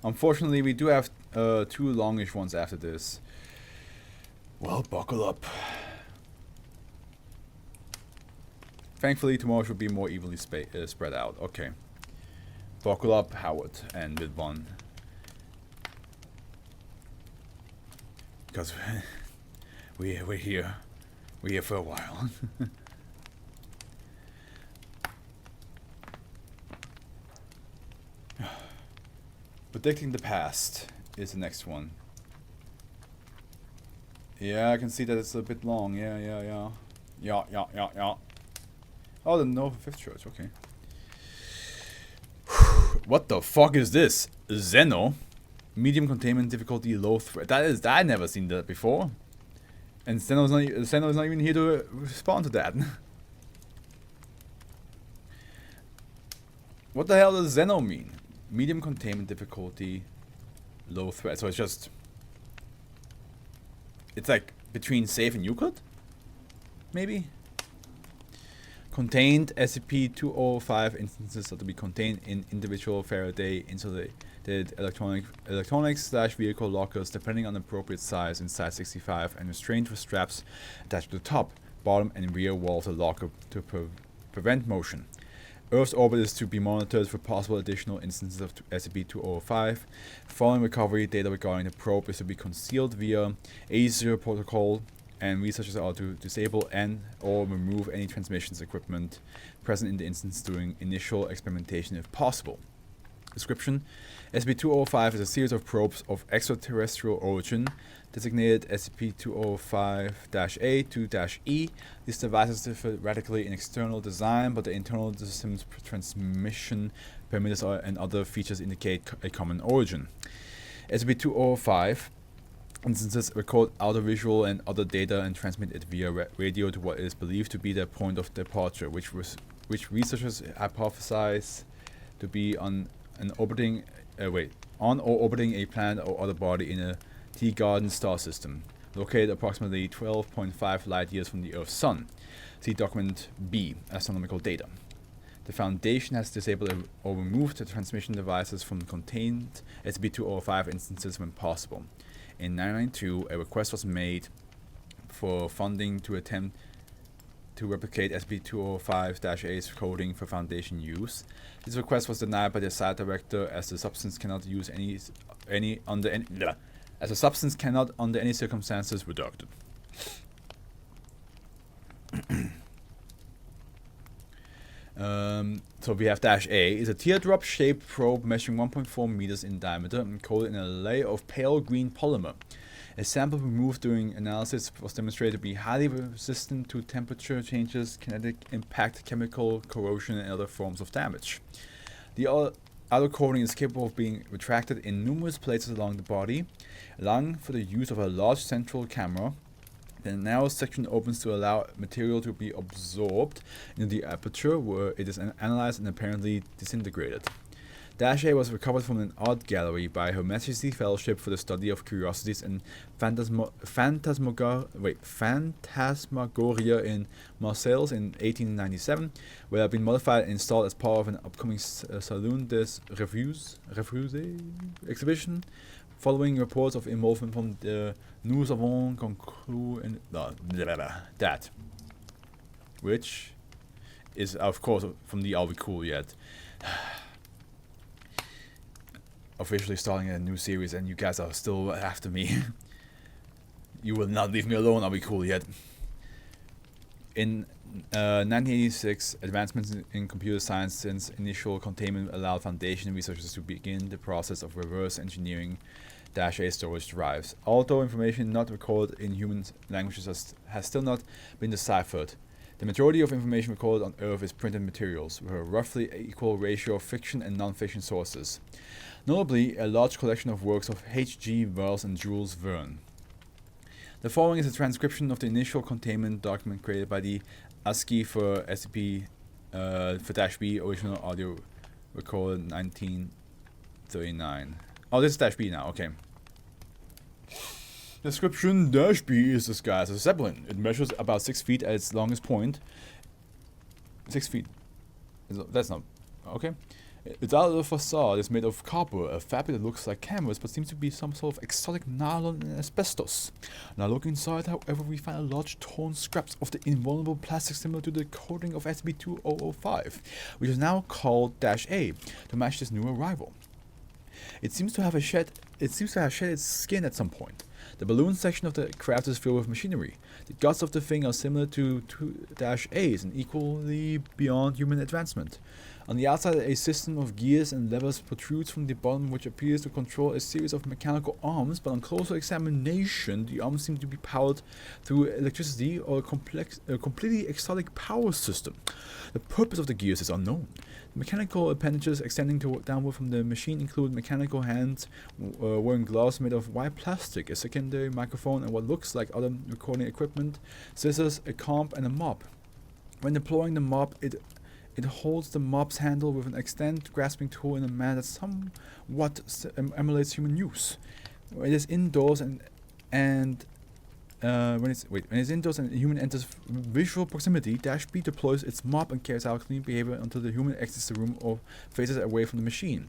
Unfortunately, we do have 2 longish ones after this. Well, buckle up. Thankfully, tomorrow should be more evenly spread out. Okay. Buckle up, Howard, and with one. Because we're here. We're here for a while. Predicting the past is the next one. Yeah, I can see that it's a bit long. Yeah. Oh, the Nova 5th Church, okay. What the fuck is this? Zeno? Medium containment difficulty, low threat. I've never seen that before. And Zeno's not even here to respond to that. What the hell does Zeno mean? Medium containment difficulty, low threat. So it's like between safe and Euclid? Maybe? Contained SCP-205 instances are to be contained in individual Faraday insulated electronics/vehicle lockers depending on appropriate size inside 65 and restrained with straps attached to the top, bottom and rear wall of the locker to prevent motion. Earth's orbit is to be monitored for possible additional instances of SCP-205. Following recovery, data regarding the probe is to be concealed via A0 protocol, and researchers are to disable and/or remove any transmissions equipment present in the instance during initial experimentation if possible. Description: SCP-205 is a series of probes of extraterrestrial origin, designated SCP-205-A-2-E. These devices differ radically in external design, but the internal systems transmission parameters and other features indicate a common origin. SCP-205 instances record audiovisual and other data and transmit it via radio to what is believed to be their point of departure, which researchers hypothesize to be on orbiting a planet or other body in a T-Garden star system, located approximately 12.5 light years from the Earth's sun. See document B, astronomical data. The Foundation has disabled or removed the transmission devices from contained SCP-205 instances when possible. In 1992, a request was made for funding to attempt to replicate SCP-205-A's coding for Foundation use. This request was denied by the site director as the substance cannot under any circumstances redacted. So we have -A is a teardrop-shaped probe measuring 1.4 meters in diameter and coated in a layer of pale green polymer. A sample removed during analysis was demonstrated to be highly resistant to temperature changes, kinetic impact, chemical corrosion, and other forms of damage. The outer coating is capable of being retracted in numerous places along the body, allowing for the use of a large central camera. The narrow section opens to allow material to be absorbed into the aperture, where it is analyzed and apparently disintegrated. -A was recovered from an art gallery by Her Majesty's Fellowship for the Study of Curiosities and Phantasmagoria in Marseille in 1897, where it had been modified and installed as part of an upcoming Salon des Refusés exhibition. Following reports of involvement from the Nous avons conclu in that, which is of course from the Are We Cool Yet. Officially starting a new series, and you guys are still after me. You will not leave me alone. Are we cool yet? In 1986, advancements in computer science since initial containment allowed Foundation researchers to begin the process of reverse engineering -A storage drives. Although information not recorded in human languages has still not been deciphered, the majority of information recorded on Earth is printed materials, with a roughly equal ratio of fiction and non-fiction sources. Notably, a large collection of works of H.G. Wells and Jules Verne. The following is a transcription of the initial containment document created by the ASCII for SCP for -B, original audio recorded 1939. Oh, this is -B now, okay. Description: -B is disguised as a zeppelin. It measures about 6 feet at its longest point. 6 feet. That's not... okay. Its outer facade is made of copper, a fabric that looks like canvas but seems to be some sort of exotic nylon and asbestos. Now looking inside, however, we find a large torn scraps of the invulnerable plastic similar to the coating of SCP-2005, which is now called -A to match this new arrival. It seems to have shed its skin at some point. The balloon section of the craft is filled with machinery. The guts of the thing are similar to -A's and equally beyond human advancement. On the outside, a system of gears and levers protrudes from the bottom, which appears to control a series of mechanical arms, but on closer examination, the arms seem to be powered through electricity or a completely exotic power system. The purpose of the gears is unknown. The mechanical appendages extending downward from the machine include mechanical hands wearing gloves made of white plastic, a secondary microphone, and what looks like other recording equipment, scissors, a comb, and a mop. When deploying the mop, it holds the mop's handle with an extended grasping tool in a manner that somewhat emulates human use. When it is indoors when it's indoors and a human enters visual proximity, -B deploys its mop and carries out clean behavior until the human exits the room or faces away from the machine.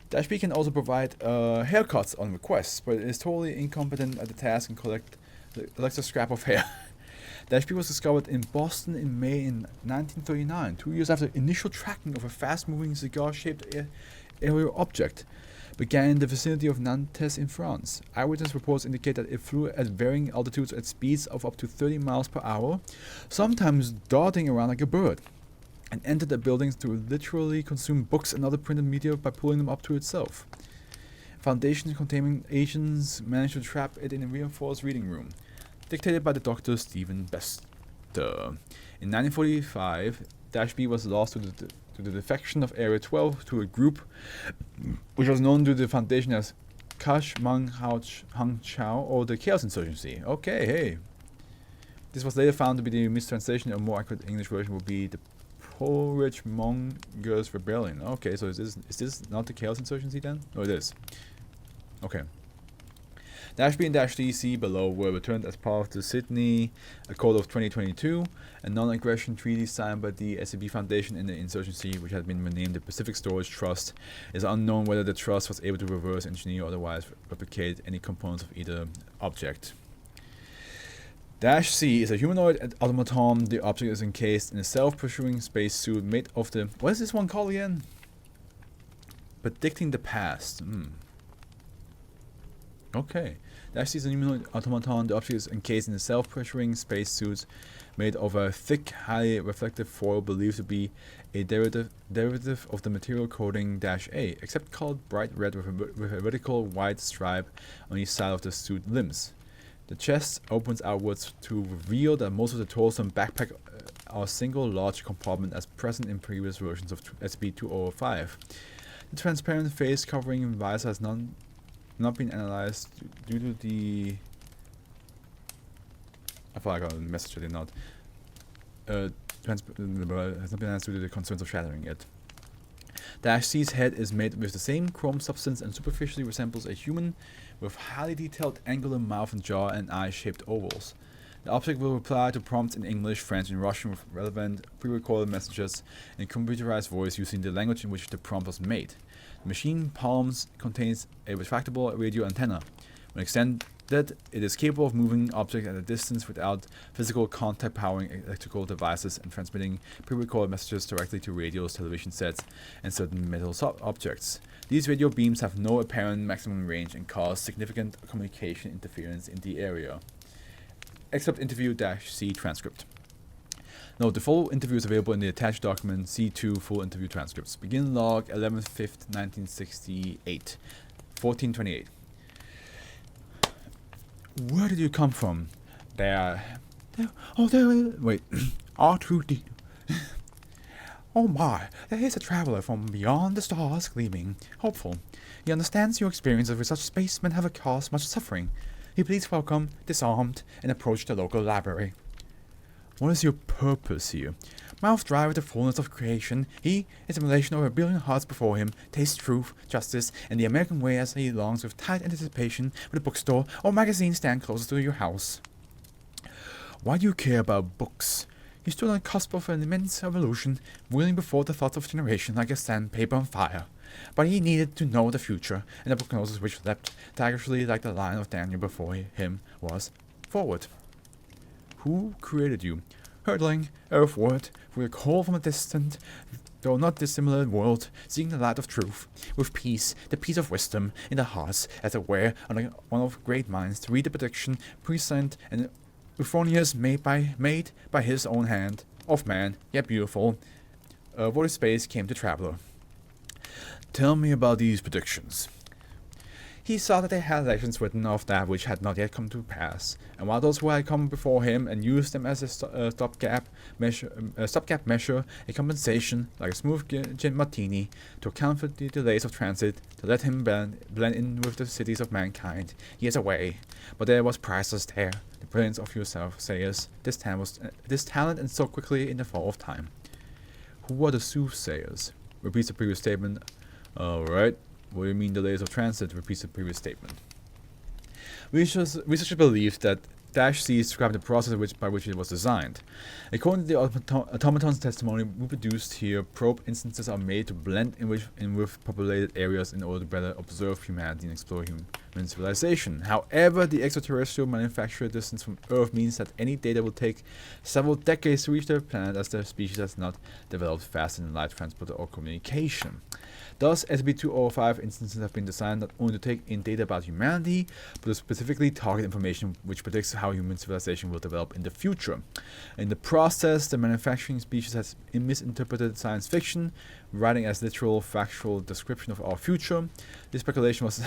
-B can also provide haircuts on request, but it is totally incompetent at the task and collects a scrap of hair. -B was discovered in Boston in May in 1939, 2 years after initial tracking of a fast-moving cigar-shaped aerial object began in the vicinity of Nantes in France. Eyewitness reports indicate that it flew at varying altitudes at speeds of up to 30 miles per hour, sometimes darting around like a bird, and entered the buildings to literally consume books and other printed media by pulling them up to itself. Foundations containing agents managed to trap it in a reinforced reading room, dictated by the Dr. Stephen Bester. In 1945, -B was lost to the defection of Area 12 to a group which was known to the Foundation as Kash Mang Hang Chao, or the Chaos Insurgency. Okay, hey. This was later found to be the mistranslation. A more accurate English version would be the Pro-Rich Mongers Rebellion. Okay, so is this not the Chaos Insurgency then? No, it is. Okay. -B and -C below were returned as part of the Sydney Accord of 2022, a non-aggression treaty signed by the SCP Foundation and the insurgency, which had been renamed the Pacific Storage Trust. It is unknown whether the trust was able to reverse engineer or otherwise replicate any components of either object. -C is a humanoid automaton. The object is encased in a self-pursuing spacesuit made of the... What is this one called again? Predicting the past. Okay. -C is a humanoid automaton. The object is encased in a self-pressuring spacesuit made of a thick, highly reflective foil believed to be a derivative of the material coating -A, except colored bright red with a vertical white stripe on each side of the suit limbs. The chest opens outwards to reveal that most of the torso and backpack are a single large compartment as present in previous versions of SCP-2005. The transparent face covering visor has not been analyzed due to the... I thought I got a message, I did not. Has not been analyzed due to the concerns of shattering it. -C's head is made with the same chrome substance and superficially resembles a human with highly detailed angular mouth and jaw and eye-shaped ovals. The object will reply to prompts in English, French, and Russian with relevant pre-recorded messages in computerized voice using the language in which the prompt was made. The machine palms contains a retractable radio antenna. When extended, it is capable of moving objects at a distance without physical contact, powering electrical devices and transmitting pre-recorded messages directly to radios, television sets, and certain metal objects. These radio beams have no apparent maximum range and cause significant communication interference in the area. Except interview -C transcript. Note, the full interview is available in the attached document C2 full interview transcripts. Begin log 11/5, 1968, 1428. Where did you come from? Wait, R2D. Oh my, there is a traveler from beyond the stars gleaming, hopeful. He understands your experiences with such spacemen have caused much suffering. He pleads welcome, disarmed, and approach the local library. What is your purpose here? Mouth dry with the fullness of creation, he, in simulation of 1 billion hearts before him, tastes truth, justice, and the American way as he longs with tight anticipation for the bookstore or magazine stand closest to your house. Why do you care about books? He stood on the cusp of an immense evolution, wheeling before the thoughts of generation like a sandpaper on fire. But he needed to know the future, and the prognosis which leapt daggerishly like the line of Daniel before him was forward. Who created you? Hurtling earthward, with a call from a distant, though not dissimilar world, seeking the light of truth, with peace, the peace of wisdom, in the hearts, as it were, on one of great minds, to read the prediction, present, and euphonious made by his own hand, of man, yet beautiful, what space came to traveler. Tell me about these predictions. He saw that they had legends written of that which had not yet come to pass, and while those who had come before him and used them as a stopgap measure, a compensation, like a smooth gin martini, to account for the delays of transit, to let him blend in with the cities of mankind, he is away. But there was priceless there, the brilliance of your soothsayers, this talent and so quickly in the fall of time. Who are the soothsayers? Repeats the previous statement. Alright. What do you mean delays of transit? Repeats the previous statement. Researchers believe that -C described the process by which it was designed. According to the automaton's testimony we produced here, probe instances are made to blend in with populated areas in order to better observe humanity and explore human civilization. However, the extraterrestrial manufactured distance from Earth means that any data will take several decades to reach their planet, as their species has not developed fast in light transport or communication. Thus, SCP-2005 instances have been designed not only to take in data about humanity, but to specifically target information which predicts how human civilization will develop in the future. In the process, the manufacturing species has misinterpreted science fiction, writing as literal, factual description of our future. This speculation was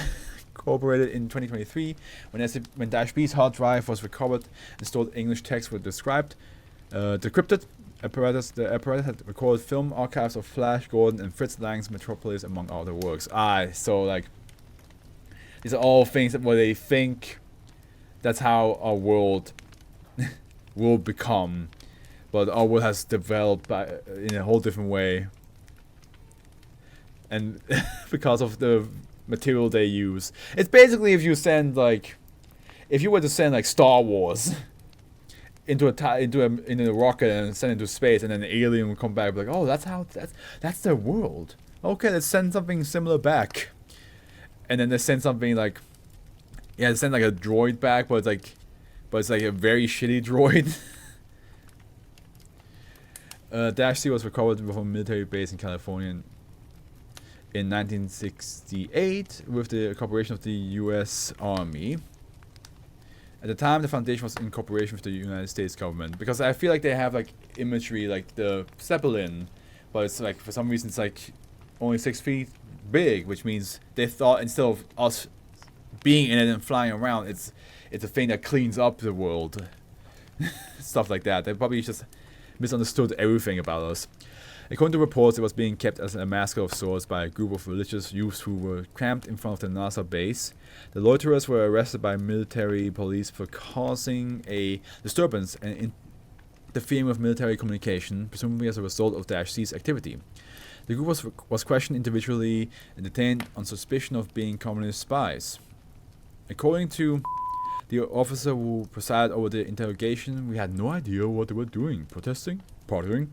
corroborated in 2023 when -B's hard drive was recovered and stored English texts were decrypted. The apparatus had recorded film archives of Flash Gordon and Fritz Lang's Metropolis among other works. So like these are all things where they think that's how our world will become, but our world has developed in a whole different way, and because of the material they use. It's basically if you were to send like Star Wars into a rocket and send it into space, and then an alien will come back and be like, oh, that's their world. Okay, let's send something similar back. And then they send something like, they send like a droid back, but it's like a very shitty droid. -C was recovered from a military base in California in 1968 with the cooperation of the U.S. Army. At the time, the foundation was in cooperation with the United States government, because I feel like they have like imagery like the Zeppelin, but it's like for some reason it's like only 6 feet big, which means they thought instead of us being in it and flying around, it's a thing that cleans up the world. Stuff like that. They probably just misunderstood everything about us. According to reports, it was being kept as a mascot of sorts by a group of religious youths who were camped in front of the NASA base. The loiterers were arrested by military police for causing a disturbance and interfering with military communication, presumably as a result of -C's activity. The group was questioned individually and detained on suspicion of being communist spies. According to the officer who presided over the interrogation, we had no idea what they were doing. Protesting? Partying?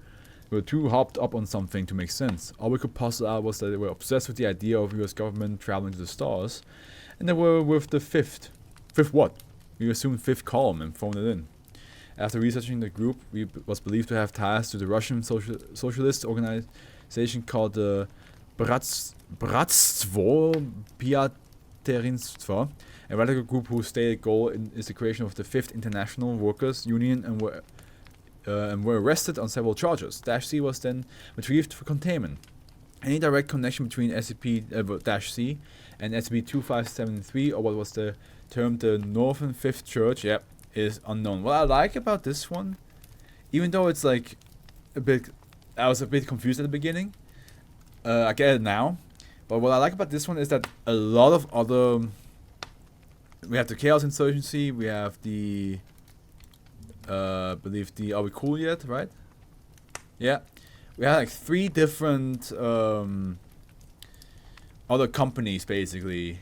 We were too hopped up on something to make sense. All we could puzzle out was that they were obsessed with the idea of US government traveling to the stars, and they were with the fifth what? We assumed fifth column and phoned it in. After researching the group, was believed to have ties to the Russian socialist organization called the Bratstvo Piaterinstva, a radical group whose stated goal is the creation of the Fifth International Workers' Union, and were arrested on several charges. -C was then retrieved for containment. Any direct connection between SCP-C and SCP-2573, or what was termed the Northern Fifth Church, is unknown. What I like about this one, even though it's like I was a bit confused at the beginning, I get it now, but what I like about this one is that a lot of other, we have the Chaos Insurgency, we have the believe the Are We Cool Yet, right? Yeah. We had like 3 different other companies basically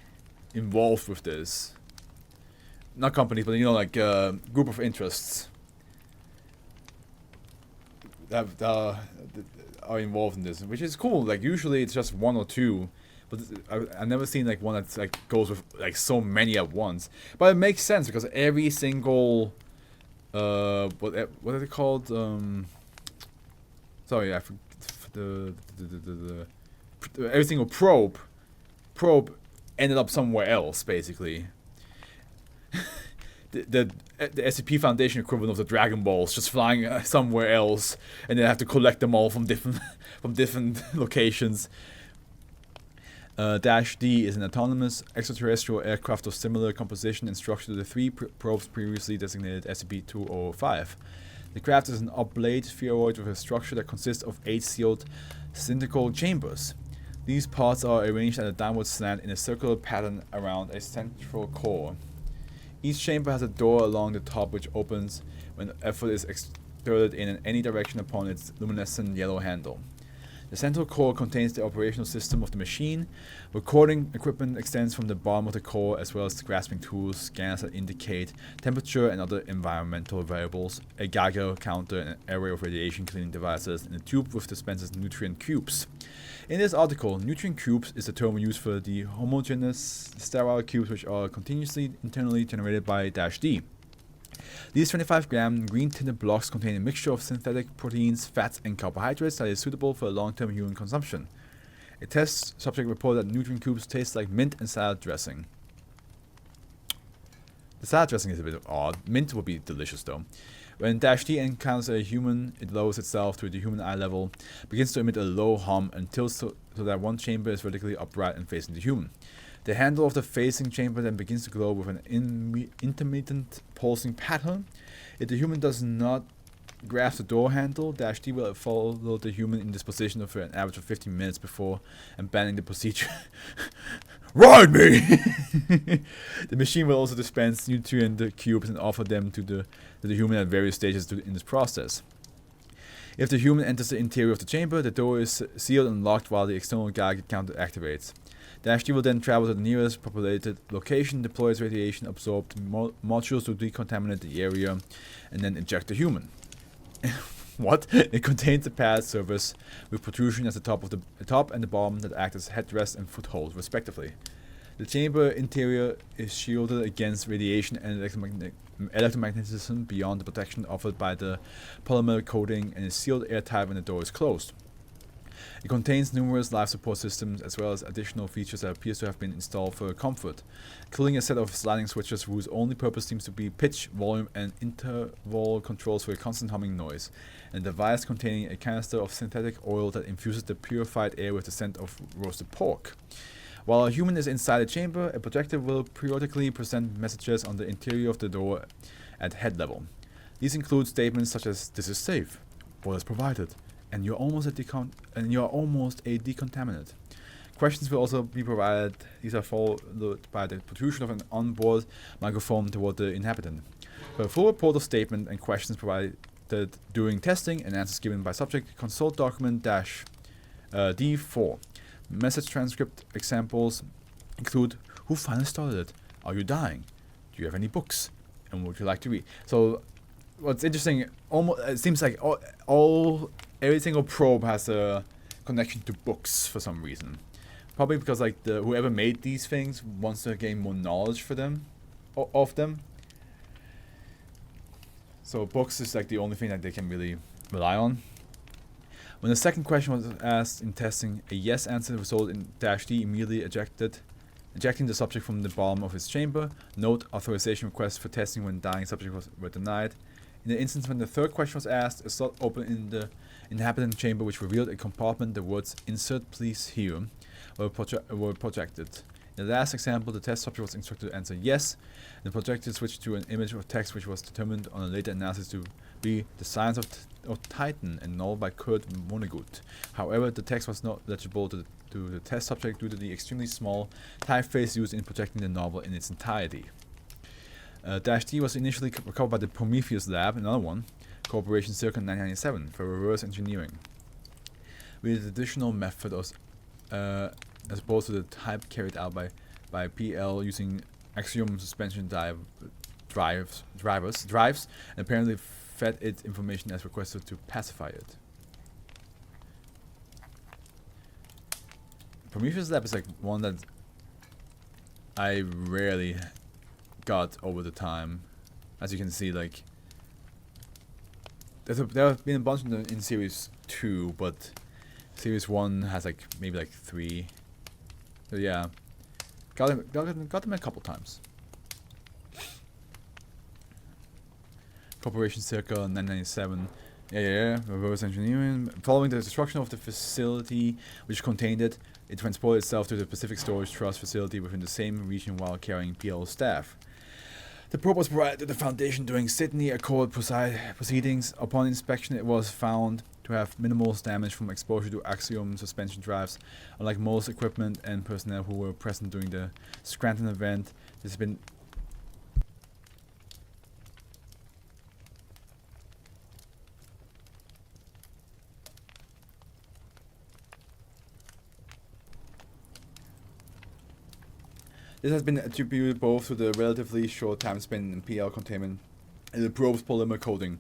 involved with this. Not companies, but like group of interests. are involved in this, which is cool. Like usually it's just one or two, but I've never seen like one that's like goes with like so many at once. But it makes sense because every single what are they called? Sorry, I forgot the every single probe ended up somewhere else basically. The SCP Foundation equivalent of the Dragon Balls just flying somewhere else, and then have to collect them all from different locations. -D is an autonomous extraterrestrial aircraft of similar composition and structure to the three probes previously designated SCP-205. The craft is an oblate spheroid with a structure that consists of 8 sealed cylindrical chambers. These parts are arranged at a downward slant in a circular pattern around a central core. Each chamber has a door along the top which opens when effort is exerted in any direction upon its luminescent yellow handle. The central core contains the operational system of the machine. Recording equipment extends from the bottom of the core, as well as grasping tools, scanners that indicate temperature and other environmental variables, a Geiger counter, an array of radiation cleaning devices, and a tube with dispenses nutrient cubes. In this article, nutrient cubes is the term used for the homogeneous sterile cubes which are continuously internally generated by -D. These 25-gram green-tinted blocks contain a mixture of synthetic proteins, fats, and carbohydrates that is suitable for long-term human consumption. A test subject reported that nutrient cubes taste like mint and salad dressing. The salad dressing is a bit odd. Mint would be delicious though. When -D encounters a human, it lowers itself to the human eye level, begins to emit a low hum and tilts so that one chamber is vertically upright and facing the human. The handle of the facing chamber then begins to glow with an intermittent pulsing pattern. If the human does not grasp the door handle, -D will follow the human in this position for an average of 15 minutes before abandoning the procedure. Ride me! The machine will also dispense nutrient cubes and offer them to the human at various stages in this process. If the human enters the interior of the chamber, the door is sealed and locked while the external Geiger counter activates. -D will then travel to the nearest populated location, deploy its radiation-absorbed modules to decontaminate the area, and then eject the human. What? It contains a pad surface with protrusion at the top and the bottom that act as headrest and foothold, respectively. The chamber interior is shielded against radiation and electromagnetism beyond the protection offered by the polymer coating and is sealed airtight when the door is closed. It contains numerous life support systems as well as additional features that appears to have been installed for comfort, including a set of sliding switches whose only purpose seems to be pitch, volume, and interval controls for a constant humming noise, and a device containing a canister of synthetic oil that infuses the purified air with the scent of roasted pork. While a human is inside the chamber, a projector will periodically present messages on the interior of the door at head level. These include statements such as "This is safe," "What is provided," and you're almost a decontaminant. Questions will also be provided. These are followed by the protrusion of an onboard microphone toward the inhabitant. For a full report of statement and questions provided during testing and answers given by subject, consult document -D4. Message transcript examples include: who finally started it? Are you dying? Do you have any books? And would you like to read? So, what's interesting, it seems like every single probe has a connection to books for some reason. Probably because like whoever made these things wants to gain more knowledge for them, of them. So books is like the only thing that they can really rely on. When the second question was asked in testing, a yes answer resulted in -D immediately ejecting the subject from the bottom of his chamber. Note: authorization requests for testing when dying subjects were denied. In the instance when the third question was asked, a slot opened in the inhabitant chamber which revealed a compartment. The words "Insert please here" were projected. In the last example, the test subject was instructed to answer yes. The projector switched to an image of text which was determined on a later analysis to be "The Science of Titan" and novel by Kurt Vonnegut. However, the text was not legible to the test subject due to the extremely small typeface used in projecting the novel in its entirety. -D was initially recovered by the Prometheus Lab, another one, Corporation circa 1997, for reverse engineering, with additional method as opposed to the type carried out by PL using axiom suspension drives, and apparently fed it information as requested to pacify it. Prometheus Lab is like one that I rarely got over the time. As you can see, like there have been a bunch in series 2, but series 1 has like maybe like 3. So yeah, got them a couple times. Corporation circa 997. Yeah, reverse engineering. Following the destruction of the facility which contained it, it transported itself to the Pacific Storage Trust facility within the same region while carrying PL staff. The probe was provided to the Foundation during Sydney Accord proceedings. Upon inspection, it was found to have minimal damage from exposure to axiom suspension drives. Unlike most equipment and personnel who were present during the Scranton event, this has been This has been attributed both to the relatively short time spent in PL containment and the probe's polymer coating.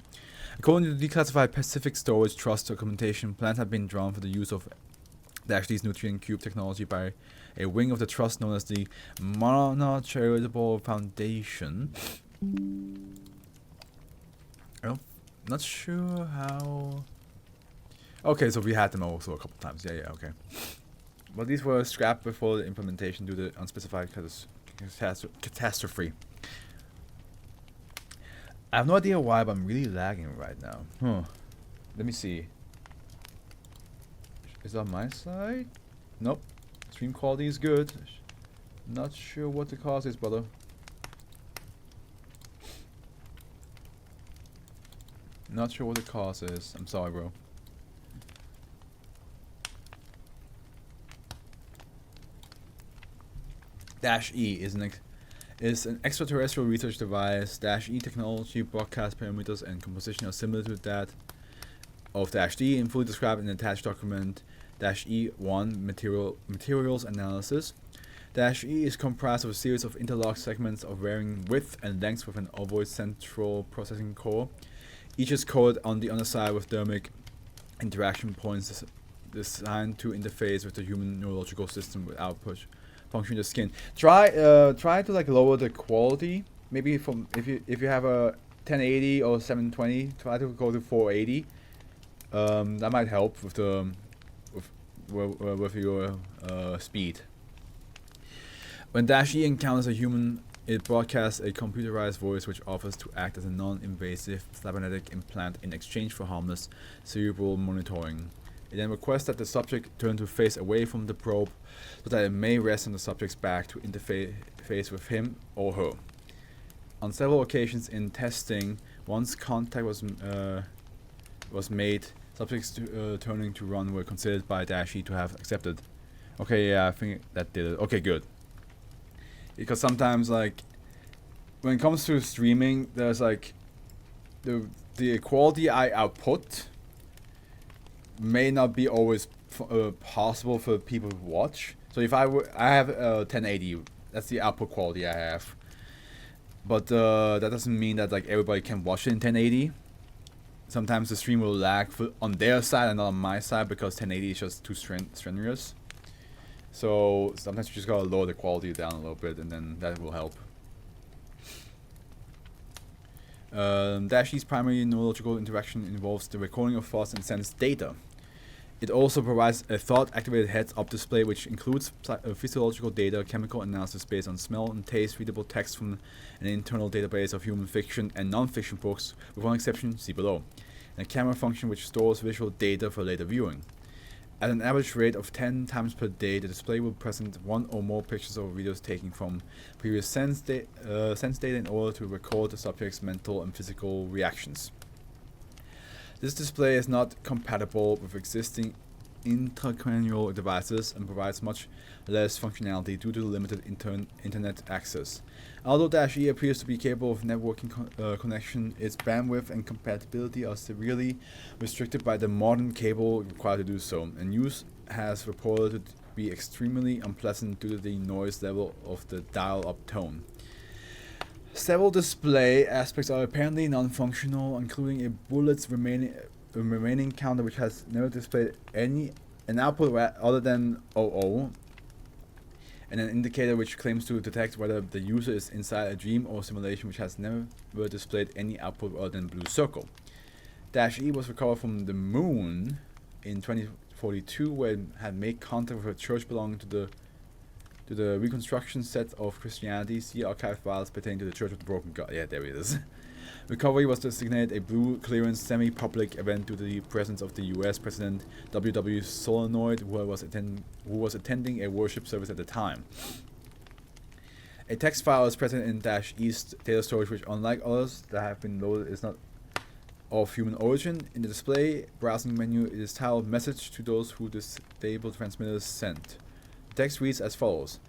According to the declassified Pacific Storage Trust documentation, plans have been drawn for the use of Dash's nutrient cube technology by a wing of the trust known as the Mana Charitable Foundation. I'm not sure how. Okay, so we had them also a couple times. Yeah, okay. But these were scrapped before the implementation due to unspecified catastrophe. I have no idea why, but I'm really lagging right now. Let me see. Is it on my side? Nope. Stream quality is good. Not sure what the cause is, brother. Not sure what the cause is. I'm sorry, bro. Dash-E is an extraterrestrial research device. Dash-E technology, broadcast parameters, and composition are similar to that of Dash-D and fully described in the attached document. Dash-E-1 Materials Analysis. Dash-E is comprised of a series of interlocked segments of varying width and length with an ovoid central processing core. Each is coated on the underside with thermic interaction points designed to interface with the human neurological system without puncturing the skin. Try to like lower the quality. Maybe from if you have a 1080 or 720, try to go to 480. That might help with the with your speed. When Dash-E encounters a human, it broadcasts a computerized voice which offers to act as a non-invasive cybernetic implant in exchange for harmless cerebral monitoring. It then requests that the subject turn to face away from the probe so that it may rest on the subject's back to interface with him or her. On several occasions in testing, once contact was made, subjects turning to run were considered by Dash-E to have accepted. Okay, yeah, I think that did it. Okay, good. Because sometimes, like, when it comes to streaming, there's like the quality I output may not be always possible for people to watch. So if I have 1080, that's the output quality I have. But that doesn't mean that like everybody can watch it in 1080. Sometimes the stream will lag on their side and not on my side because 1080 is just too strenuous. So sometimes you just gotta lower the quality down a little bit, and then that will help. Dash-E's primary neurological interaction involves the recording of thoughts and sense data. It also provides a thought-activated heads-up display, which includes physiological data, chemical analysis based on smell and taste, readable text from an internal database of human fiction and non-fiction books, with one exception, see below, and a camera function which stores visual data for later viewing. At an average rate of 10 times per day, the display will present one or more pictures or videos taken from previous sense data in order to record the subject's mental and physical reactions. This display is not compatible with existing intracranial devices and provides much less functionality due to limited internet access. Although Dash-E appears to be capable of networking connection, its bandwidth and compatibility are severely restricted by the modern cable required to do so, and use has reported to be extremely unpleasant due to the noise level of the dial-up tone. Several display aspects are apparently non-functional, including a bullet's remaining counter which has never displayed an output other than 00 and an indicator which claims to detect whether the user is inside a dream or simulation which has never displayed any output other than blue circle. -E was recovered from the moon in 2042, where it had made contact with a church belonging to the reconstruction set of Christianity. See archive files pertaining to the Church of the Broken God. Yeah, there it is. Recovery was designated a blue clearance semi-public event due to the presence of the U.S. President W.W. Solenoid, who was attending a worship service at the time. A text file is present in -E's data storage, which, unlike others that have been loaded, is not of human origin. In the display browsing menu, it is titled "Message to those who disable transmitters sent." The text reads as follows: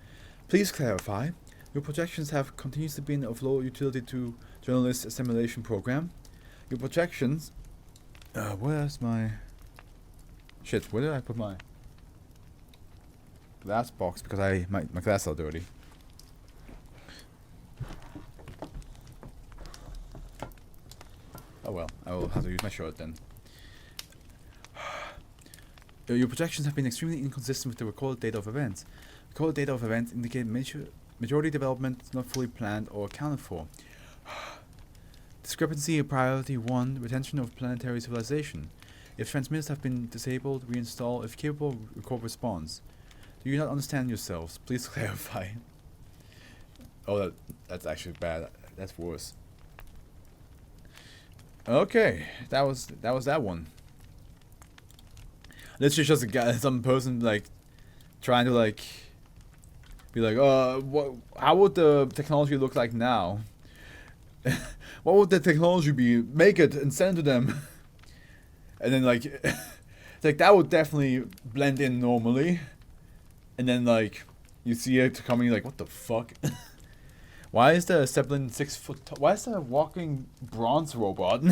"Please clarify. Your projections have continuously been of low utility to journalist assimilation program. Your projections..." Where's my... Shit, where did I put my glass box? Because my glasses are dirty. Oh well, I will have to use my shirt then. Your projections have been extremely inconsistent with the recorded data of events. Recorded data of events indicate majority development not fully planned or accounted for. Discrepancy priority 1, retention of planetary civilization. If transmitters have been disabled, reinstall. If capable, record response. Do you not understand yourselves? Please clarify. Oh, that's actually bad. That's worse. Okay, that was that one. Literally just a guy, some person like trying to like be like, how would the technology look like now? What would the technology be? Make it and send it to them. And then like, it's like that would definitely blend in normally. And then like, you see it coming like, what the fuck? Why is the Zeppelin 6 foot tall? Why is there a walking bronze robot?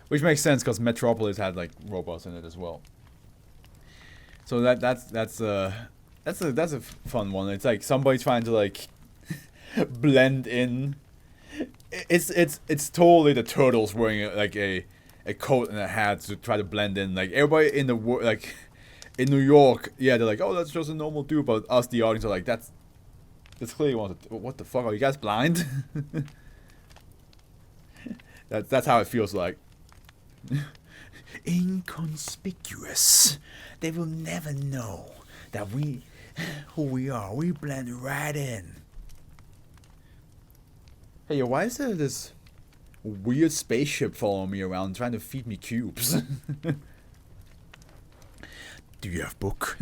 Which makes sense because Metropolis had like robots in it as well. So that's a fun one. It's like somebody trying to like blend in. It's totally the turtles wearing like a coat and a hat to try to blend in. Like everybody in the like in New York, yeah, they're like, oh, that's just a normal dude. But us, the audience, are like, that's clearly what the fuck, are you guys blind? That's how it feels like. Inconspicuous. They will never know that who we are. We blend right in. Hey, yo, why is there this weird spaceship following me around trying to feed me cubes? Do you have book?